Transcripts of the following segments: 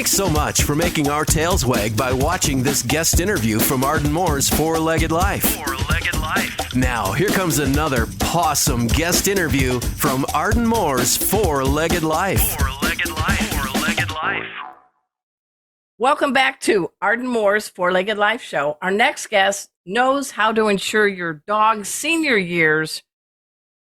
Thanks so much for making our tails wag by watching this guest interview from Arden Moore's Four-Legged Life. Four-Legged Life. Now, here comes another pawsome guest interview from Arden Moore's Four-Legged Life. Four-Legged Life. Four-Legged Life. Welcome back to Arden Moore's Four-Legged Life Show. Our next guest knows how to ensure your dog's senior years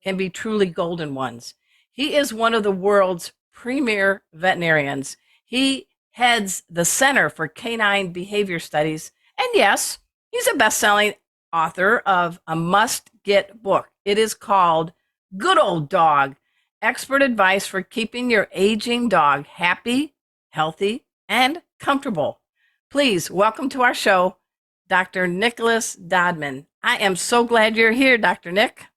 can be truly golden ones. He is one of the world's premier veterinarians. He heads the Center for Canine Behavior Studies. And yes, he's a best-selling author of a must-get book. It is called Good Old Dog, Expert Advice for Keeping Your Aging Dog Happy, Healthy, and Comfortable. Please welcome to our show, Dr. Nicholas Dodman. I am so glad you're here, Dr. Nick.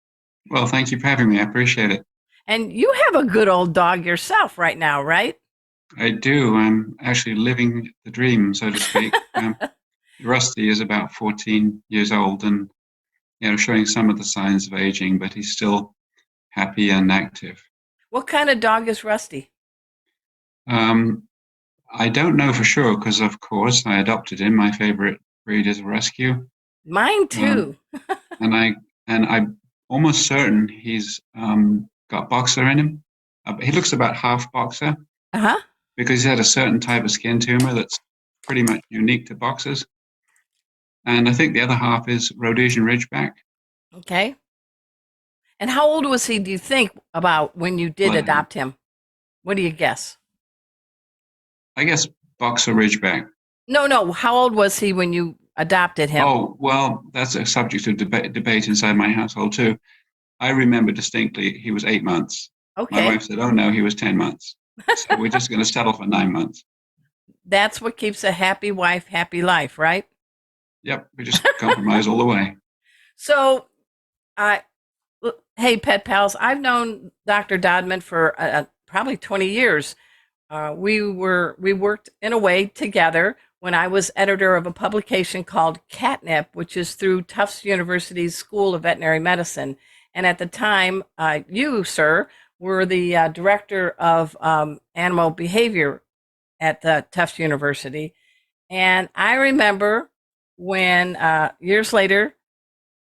Well, thank you for having me. I appreciate it. And you have a good old dog yourself right now, right? I do. I'm actually living the dream, so to speak. Rusty is about 14 years old and, showing some of the signs of aging, but he's still happy and active. What kind of dog is Rusty? I don't know for sure because, of course, I adopted him. My favorite breed is a rescue. Mine too. And I'm almost certain he's got boxer in him. He looks about half boxer. Uh-huh. Because he's had a certain type of skin tumor that's pretty much unique to boxers. And I think the other half is Rhodesian Ridgeback. Okay. And how old was he, do you think, about when you did adopt him? What do you guess? I guess Boxer Ridgeback. No. How old was he when you adopted him? Oh, well, that's a subject of debate inside my household, too. I remember distinctly he was 8 months. Okay. My wife said, oh, no, he was 10 months. So we're just going to settle for 9 months. That's what keeps a happy wife, happy life, right? Yep, we just compromise all the way. So, hey, Pet Pals, I've known Dr. Dodman for probably 20 years. We worked in a way together when I was editor of a publication called Catnip, which is through Tufts University's School of Veterinary Medicine. And at the time, you, sir, were the director of animal behavior at the Tufts University. And I remember when years later,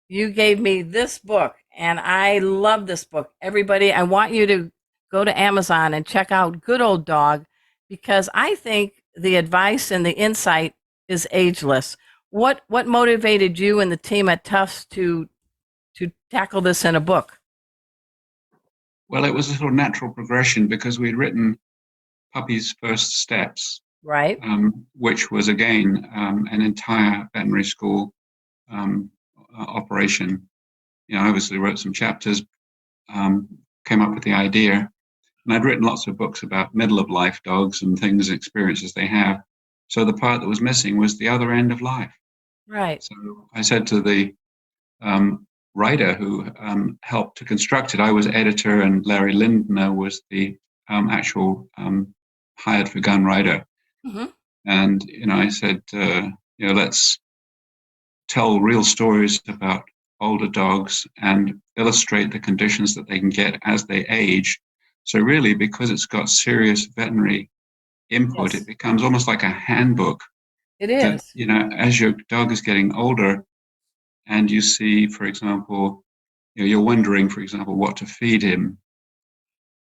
you gave me this book, and I love this book. Everybody, I want you to go to Amazon and check out Good Old Dog, because I think the advice and the insight is ageless. What motivated you and the team at Tufts to tackle this in a book? Well, it was a sort of natural progression because we'd written Puppy's First Steps, right? Which was, again, an entire veterinary school operation. I obviously wrote some chapters, came up with the idea, and I'd written lots of books about middle-of-life dogs and things, experiences they have. So the part that was missing was the other end of life. Right. So I said to the writer who helped to construct it. I was editor, and Larry Lindner was the actual hired for gun writer. Mm-hmm. And I said, let's tell real stories about older dogs and illustrate the conditions that they can get as they age. So really, because it's got serious veterinary input, Yes. It becomes almost like a handbook. It is. That, as your dog is getting older, and you see, for example, you're wondering, for example, what to feed him.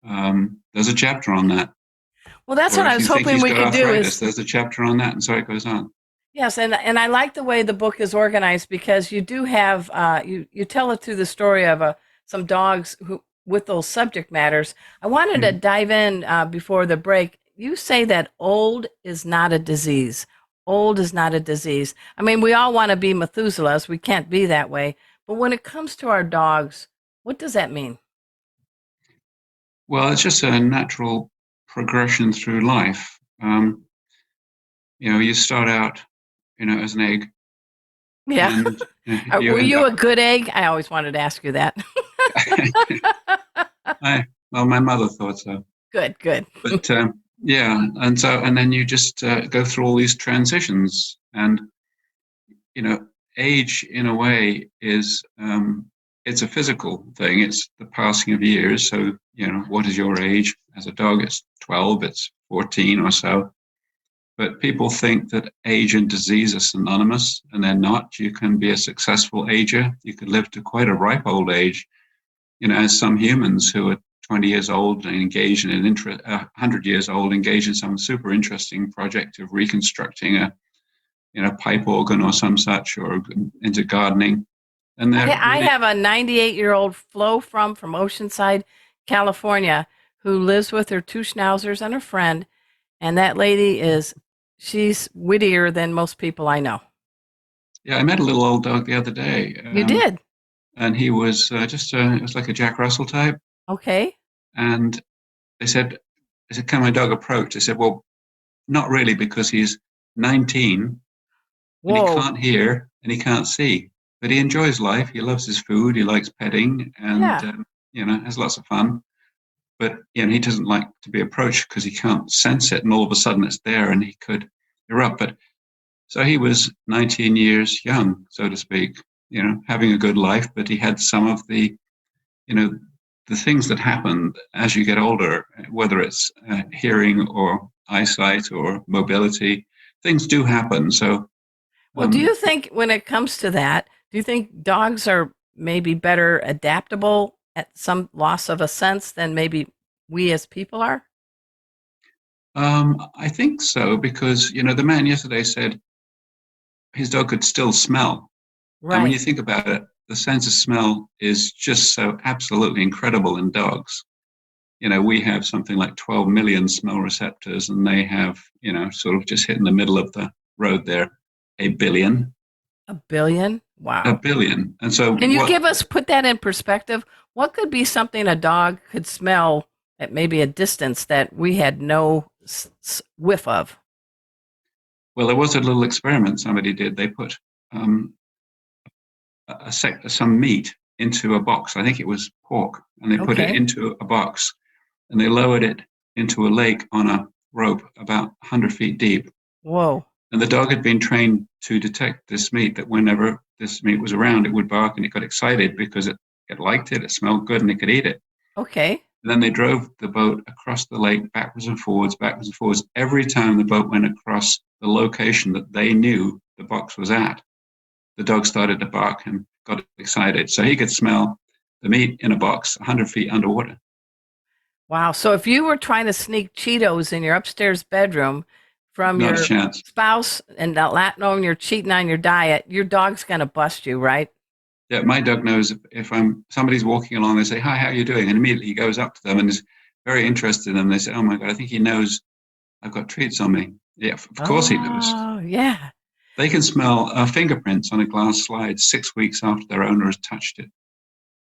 There's a chapter on that. Well, that's what I was hoping we could do. There's a chapter on that, and so it goes on. Yes, and I like the way the book is organized, because you do have you tell it through the story of some dogs who with those subject matters. I wanted to dive in before the break. You say that old is not a disease. Old is not a disease. I mean, we all want to be Methuselahs. We can't be that way. But when it comes to our dogs, what does that mean? Well, it's just a natural progression through life. You start out, as an egg. Yeah. And, were you a good egg? I always wanted to ask you that. Well, my mother thought so. Good. But and then you just go through all these transitions, and age in a way is it's a physical thing. It's the passing of years. So what is your age? As a dog, it's 12, it's 14 or so. But people think that age and disease are synonymous, and they're not. You can be a successful ager. You could live to quite a ripe old age. As some humans who are 20 years old and engaged in 100 years old, engaged in some super interesting project of reconstructing a pipe organ or some such, or into gardening. And I have a 98-year-old Flo from Oceanside, California, who lives with her 2 schnauzers and a friend. And that lady she's wittier than most people I know. Yeah, I met a little old dog the other day. You did? And he was it was like a Jack Russell type. Okay. And they said, can my dog approach? I said, well, not really, because he's 19 and he can't hear and he can't see. But he enjoys life. He loves his food. He likes petting and, has lots of fun. But, he doesn't like to be approached because he can't sense it. And all of a sudden it's there and he could erupt. But so he was 19 years young, so to speak, having a good life. But he had some of the, the things that happen as you get older, whether it's hearing or eyesight or mobility, things do happen. So, well, do you think when it comes to that, do you think dogs are maybe better adaptable at some loss of a sense than maybe we as people are? I think so, because, the man yesterday said his dog could still smell. Right. And when you think about it, the sense of smell is just so absolutely incredible in dogs. We have something like 12 million smell receptors, and they have, sort of just hitting the middle of the road there, 1 billion. 1 billion? Wow. 1 billion. And so can you put that in perspective? What could be something a dog could smell at maybe a distance that we had no whiff of? Well, there was a little experiment somebody did. They put some meat into a box. I think it was pork, and they put it into a box, and they lowered it into a lake on a rope about 100 feet deep. Whoa. And the dog had been trained to detect this meat, that whenever this meat was around, it would bark, and it got excited because it liked it, it smelled good, and it could eat it. Okay. And then they drove the boat across the lake backwards and forwards. Every time the boat went across the location that they knew the box was at, the dog started to bark and got excited. So he could smell the meat in a box 100 feet underwater. Wow. So if you were trying to sneak Cheetos in your upstairs bedroom from your spouse and not knowing you're cheating on your diet, your dog's going to bust you, right? Yeah, my dog knows if somebody's walking along, they say, hi, how are you doing? And immediately he goes up to them and is very interested in them. They say, oh my God, I think he knows I've got treats on me. Yeah, of course he knows. Oh, yeah. They can smell fingerprints on a glass slide 6 weeks after their owner has touched it.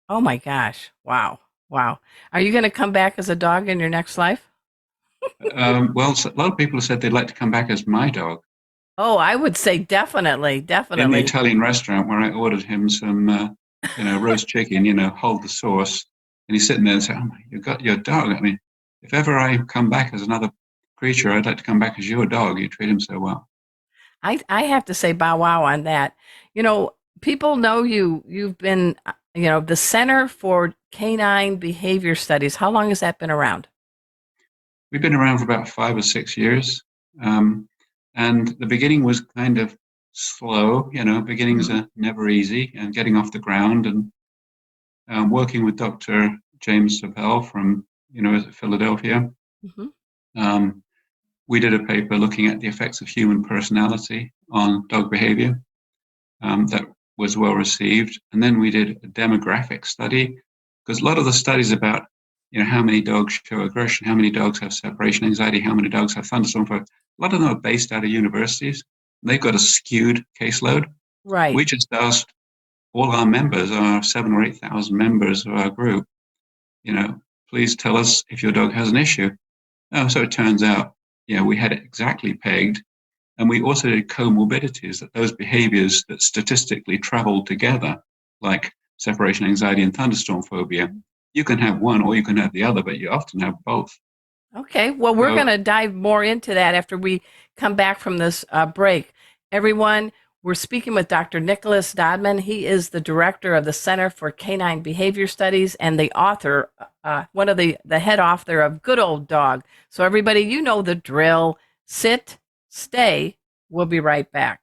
Oh my gosh. Wow. Are you going to come back as a dog in your next life? Well, a lot of people have said they'd like to come back as my dog. Oh, I would say definitely. In the Italian restaurant where I ordered him some, roast chicken, hold the sauce. And he's sitting there and saying, oh, you've got your dog. I mean, if ever I come back as another creature, I'd like to come back as your dog. You treat him so well. I have to say bow wow on that. People know you've been, the Center for Canine Behavior Studies. How long has that been around? We've been around for about 5 or 6 years. And the beginning was kind of slow. Beginnings are never easy, and getting off the ground, and working with Dr. James Sapel from Philadelphia. Mm-hmm. We did a paper looking at the effects of human personality on dog behavior that was well received. And then we did a demographic study, because a lot of the studies about how many dogs show aggression, how many dogs have separation anxiety, how many dogs have thunderstorm phobia, a lot of them are based out of universities. They've got a skewed caseload. Right. We just asked all our members, our 7,000 or 8,000 members of our group, please tell us if your dog has an issue. So it turns out, we had it exactly pegged. And we also did comorbidities, that those behaviors that statistically travel together, like separation anxiety and thunderstorm phobia, you can have one or you can have the other, but you often have both. Okay. Well, we're going to dive more into that after we come back from this break. Everyone, we're speaking with Dr. Nicholas Dodman. He is the director of the Center for Canine Behavior Studies and the author, one of the head author of Good Old Dog. So everybody, the drill. Sit, stay. We'll be right back.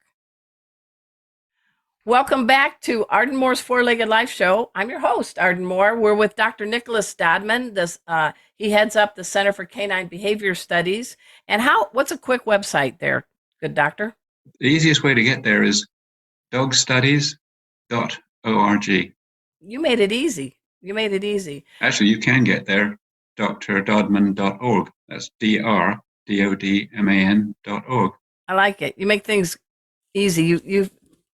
Welcome back to Arden Moore's Four-Legged Life Show. I'm your host, Arden Moore. We're with Dr. Nicholas Dodman. He heads up the Center for Canine Behavior Studies. And what's a quick website there, good doctor? The easiest way to get there is dogstudies.org. You made it easy. Actually, you can get there, drdodman.org. That's DRDODMAN.org. I like it. You make things easy.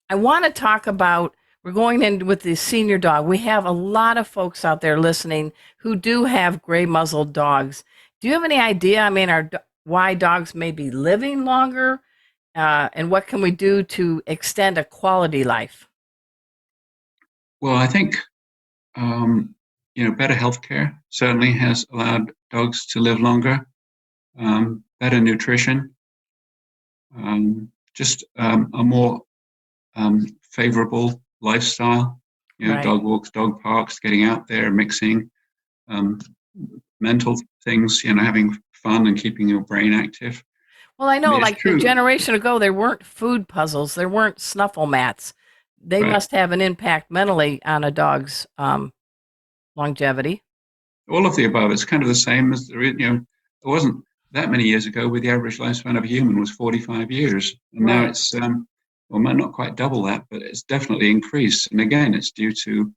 I want to talk about, we're going in with the senior dog. We have a lot of folks out there listening who do have gray muzzled dogs. Do you have any idea, why dogs may be living longer? And what can we do to extend a quality life? Well, I think, better healthcare certainly has allowed dogs to live longer. Better nutrition, just a more favorable lifestyle, Right. Dog walks, dog parks, getting out there, mixing, mental things, having fun and keeping your brain active. Well, I know, it's like true. a generation ago, there weren't food puzzles, there weren't snuffle mats. They Right. must have an impact mentally on a dog's longevity. All of the above. It's kind of the same as it wasn't that many years ago where the average lifespan of a human was 45 years. And now Right. it's, might not quite double that, but it's definitely increased. And again, it's due to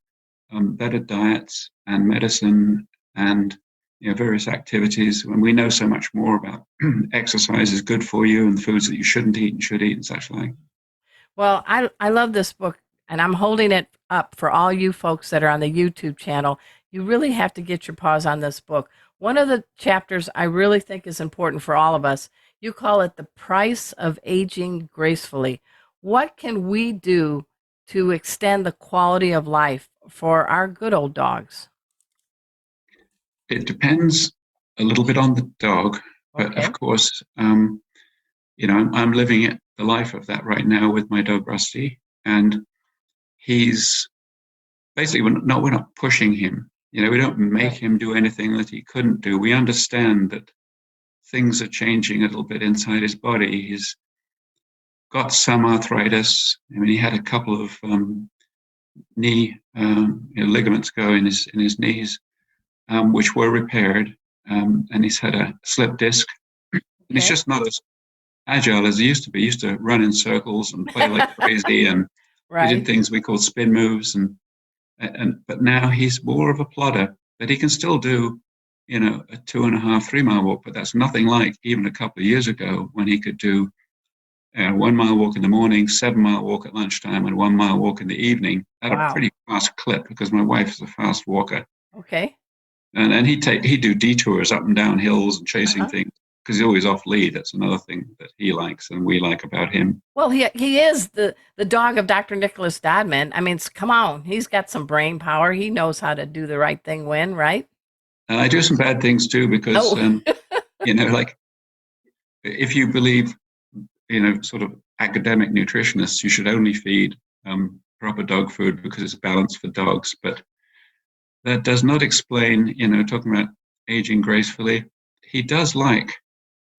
better diets and medicine and various activities. And we know so much more about exercise is good for you and foods that you shouldn't eat and should eat and such like. Well, I love this book, and I'm holding it up for all you folks that are on the YouTube channel. You really have to get your paws on this book. One of the chapters I really think is important for all of us, you call it The Price of Aging Gracefully. What can we do to extend the quality of life for our good old dogs? It depends a little bit on the dog, but Okay. of course, I'm living the life of that right now with my dog Rusty, and he's basically we're not pushing him. We don't make Right. him do anything that he couldn't do. We understand that things are changing a little bit inside his body. He's got some arthritis. He had a couple of knee ligaments go in his knees, which were repaired, and he's had a slip disc. And he's Okay. just not as agile as he used to be. He used to run in circles and play like crazy, and he did Right. things we call spin moves, but now he's more of a plodder. But he can still do, a 2.5, 3 mile walk. But that's nothing like even a couple of years ago when he could do 1 mile walk in the morning, 7 mile walk at lunchtime, and 1 mile walk in the evening at Wow. a pretty fast clip because my wife is a fast walker. Okay. And he'd do detours up and down hills and chasing Uh-huh. things because he's always off lead. That's another thing that he likes and we like about him. Well, he is the dog of Dr. Nicholas Dodman. Come on, he's got some brain power. He knows how to do the right thing when, right? And I do some bad things too because, Oh. like if you believe, sort of academic nutritionists, you should only feed proper dog food because it's balanced for dogs. But that does not explain, talking about aging gracefully. He does like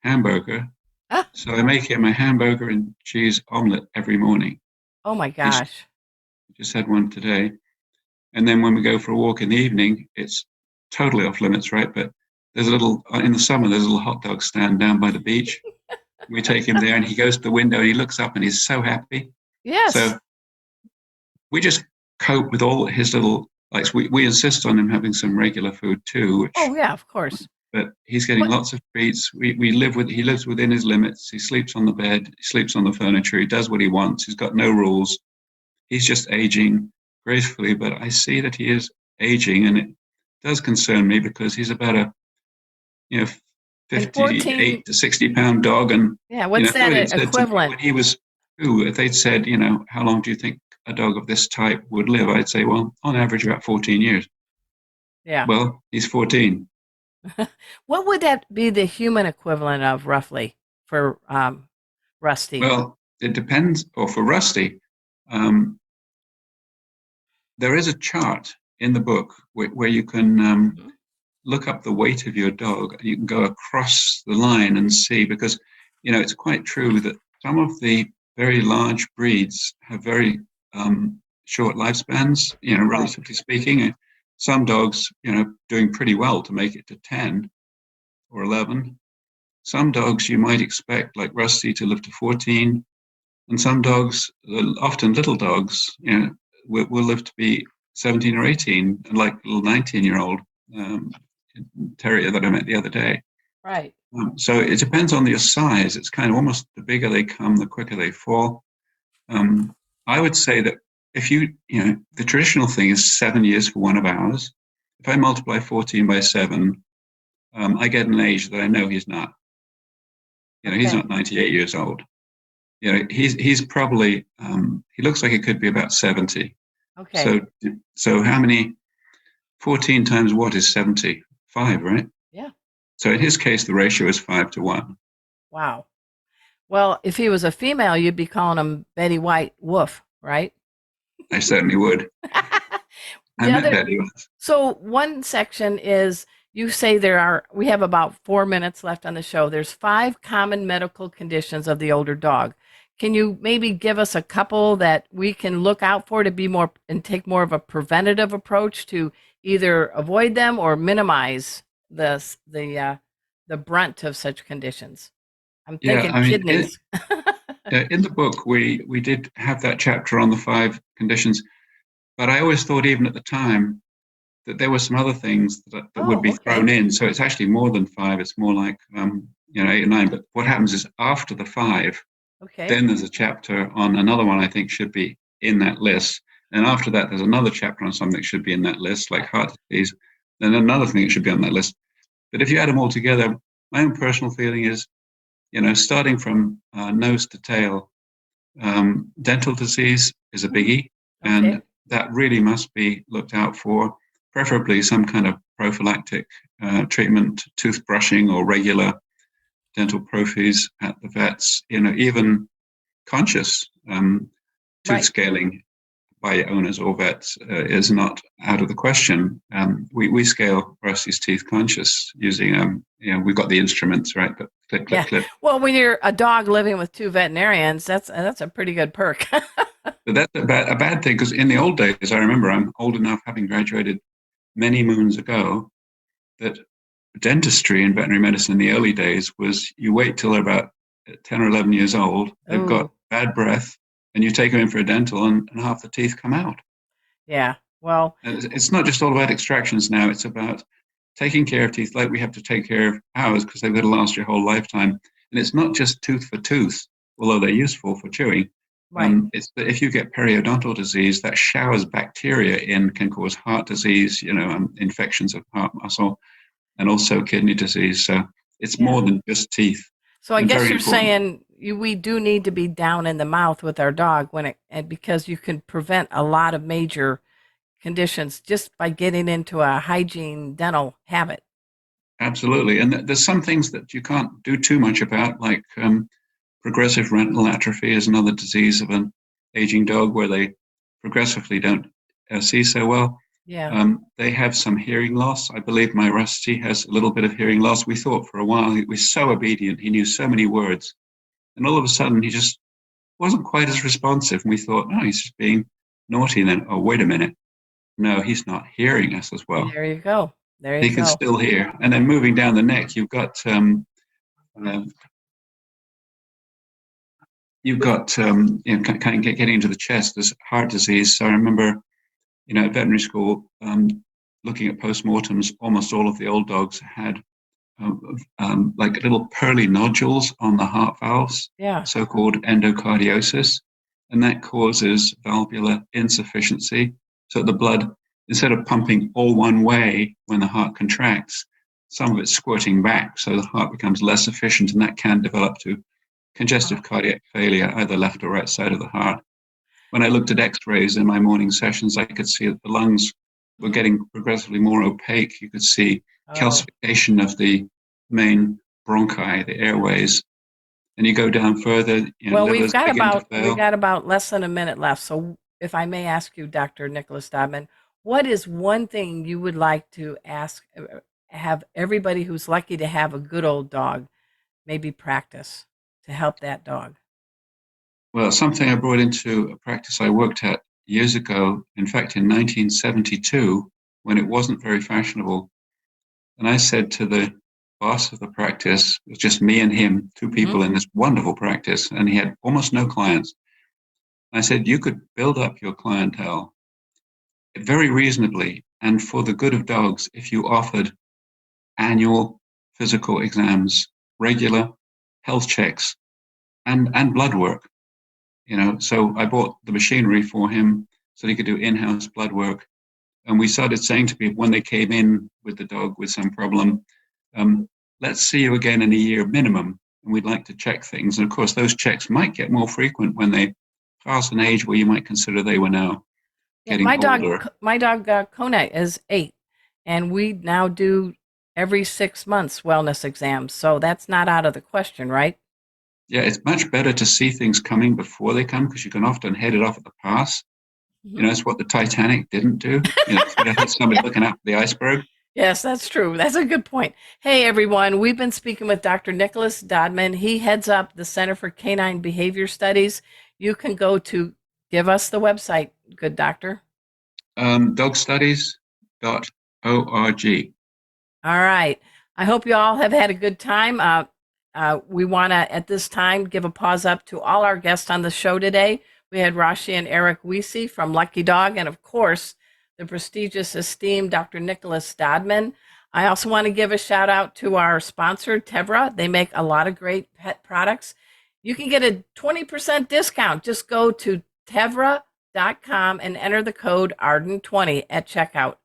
hamburger. Ah. So I make him a hamburger and cheese omelet every morning. Oh my gosh. Just had one today. And then when we go for a walk in the evening, it's totally off limits, right? But there's in the summer, there's a little hot dog stand down by the beach. We take him there and he goes to the window and he looks up and he's so happy. Yes. So we just cope with all his little, like we insist on him having some regular food too, which, Oh yeah, of course. but he's getting What- lots of treats. He lives within his limits. He sleeps on the bed, he sleeps on the furniture, he does what he wants. He's got no rules. He's just aging gracefully, but I see that he is aging and it does concern me because he's about a, 58 to 60 pound dog. And Yeah, what's somebody that had said to me equivalent? when he was 2, if they'd said, how long do you think a dog of this type would live? I'd say, well, on average, about 14 years. Yeah. Well, he's 14. What would that be the human equivalent of roughly for Rusty? Well, it depends. Or for Rusty, there is a chart in the book where you can look up the weight of your dog. You can go across the line and see, because it's quite true that some of the very large breeds have very short lifespans, relatively speaking. Some dogs, doing pretty well to make it to 10 or 11. Some dogs you might expect, like Rusty, to live to 14. And some dogs, often little dogs, will live to be 17 or 18, like a little 19-year-old terrier that I met the other day. Right. So it depends on your size. It's kind of almost the bigger they come, the quicker they fall. I would say that if the traditional thing is 7 years for one of ours. If I multiply 14 by 7, I get an age that I know he's not. He's not 98 years old. He's probably, he looks like he could be about 70. Okay. So how many, 14 times what is 70? 5, right? Yeah. So in his case, the ratio is 5 to 1. Wow. Well, if he was a female, you'd be calling him Betty White Woof, right? I certainly would. I met Betty once. So one section is, you say we have about 4 minutes left on the show. There's 5 common medical conditions of the older dog. Can you maybe give us a couple that we can look out for to be more and take more of a preventative approach to either avoid them or minimize the brunt of such conditions? I'm thinking kidneys. In the book, we did have that chapter on the 5 conditions, but I always thought, even at the time, that there were some other things that would be thrown in. So it's actually more than 5. It's more like 8 or 9. But what happens is, after the 5, then there's a chapter on another one I think should be in that list. And after that, there's another chapter on something that should be in that list, like heart disease. Then another thing that should be on that list. But if you add them all together, my own personal feeling is, starting from nose to tail, dental disease is a biggie, and that really must be looked out for. Preferably some kind of prophylactic treatment, toothbrushing or regular dental prophies at the vets. Even conscious tooth scaling by owners or vets is not out of the question. We scale Rusty's teeth conscious using, we've got the instruments, right? But click, click, click. Well, when you're a dog living with 2 veterinarians, that's a pretty good perk. But that's a bad thing, because in the old days, I remember, I'm old enough, having graduated many moons ago, that dentistry in veterinary medicine in the early days was, you wait till they're about 10 or 11 years old, they've got bad breath, and you take them in for a dental, and half the teeth come out. Yeah, well, and it's not just all about extractions now. It's about taking care of teeth like we have to take care of ours, because they've got to last your whole lifetime. And it's not just tooth for tooth, although they're useful for chewing. Right. It's that if you get periodontal disease, that showers bacteria in, can cause heart disease, infections of heart muscle, and also kidney disease. So it's more than just teeth. So I guess you're saying we do need to be down in the mouth with our dog because you can prevent a lot of major conditions just by getting into a hygiene dental habit. Absolutely. And there's some things that you can't do too much about, like progressive retinal atrophy is another disease of an aging dog where they progressively don't see so well. Yeah. They have some hearing loss. I believe my Rusty has a little bit of hearing loss. We thought for a while he was so obedient. He knew so many words. And all of a sudden, he just wasn't quite as responsive. And we thought, oh, he's just being naughty. And then, oh, wait a minute. No, he's not hearing us as well. There you go. He can still hear. And then moving down the neck, you've got kind of getting into the chest, there's heart disease. So I remember, at veterinary school, looking at postmortems, almost all of the old dogs had like little pearly nodules on the heart valves, so-called endocardiosis, and that causes valvular insufficiency. So the blood, instead of pumping all one way when the heart contracts, some of it's squirting back, so the heart becomes less efficient, and that can develop to congestive cardiac failure, either left or right side of the heart. When I looked at x-rays in my morning sessions, I could see that the lungs were getting progressively more opaque. You could see calcification of the main bronchi, the airways. And you go down further. Well, we've got about less than a minute left. So if I may ask you, Dr. Nicholas Dodman, what is one thing you would like to have everybody who's lucky to have a good old dog maybe practice to help that dog? Well, something I brought into a practice I worked at years ago, in fact, in 1972, when it wasn't very fashionable. And I said to the boss of the practice, it was just me and him, two people in this wonderful practice, and he had almost no clients. I said, you could build up your clientele very reasonably and for the good of dogs if you offered annual physical exams, regular health checks, and blood work. So I bought the machinery for him so he could do in-house blood work. And we started saying to people when they came in with the dog with some problem, let's see you again in a year minimum, and we'd like to check things. And of course, those checks might get more frequent when they pass an age where you might consider they were now getting older. My dog Kona is 8, and we now do every 6 months wellness exams. So that's not out of the question, right? Yeah, it's much better to see things coming before they come, because you can often head it off at the pass. It's what the Titanic didn't do. Had somebody looking out for the iceberg. Yes, that's true. That's a good point. Hey, everyone. We've been speaking with Dr. Nicholas Dodman. He heads up the Center for Canine Behavior Studies. You can go to, give us the website, good doctor. Dogstudies.org. All right. I hope you all have had a good time. We want to, at this time, give a pause up to all our guests on the show today. We had Rashi and Eric Wiese from Lucky Dog, and of course, the prestigious, esteemed Dr. Nicholas Dodman. I also want to give a shout out to our sponsor, Tevra. They make a lot of great pet products. You can get a 20% discount. Just go to Tevra.com and enter the code Arden20 at checkout.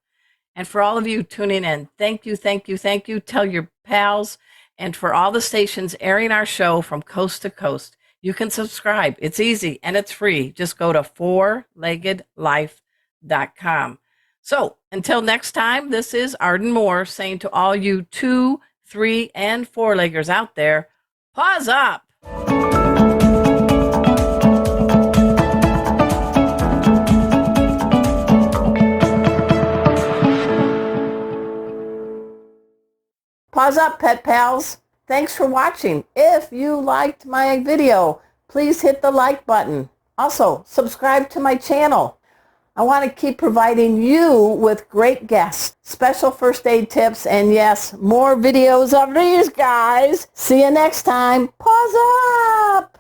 And for all of you tuning in, thank you, thank you, thank you. Tell your pals. And for all the stations airing our show from coast to coast, you can subscribe. It's easy and it's free. Just go to fourleggedlife.com. So until next time, this is Arden Moore saying to all you 2, 3, and 4-leggers out there, pause up. Pause up, pet pals. Thanks for watching. If you liked my video, please hit the like button. Also, subscribe to my channel. I want to keep providing you with great guests, special first aid tips, and yes, more videos of these guys. See you next time. Pause up.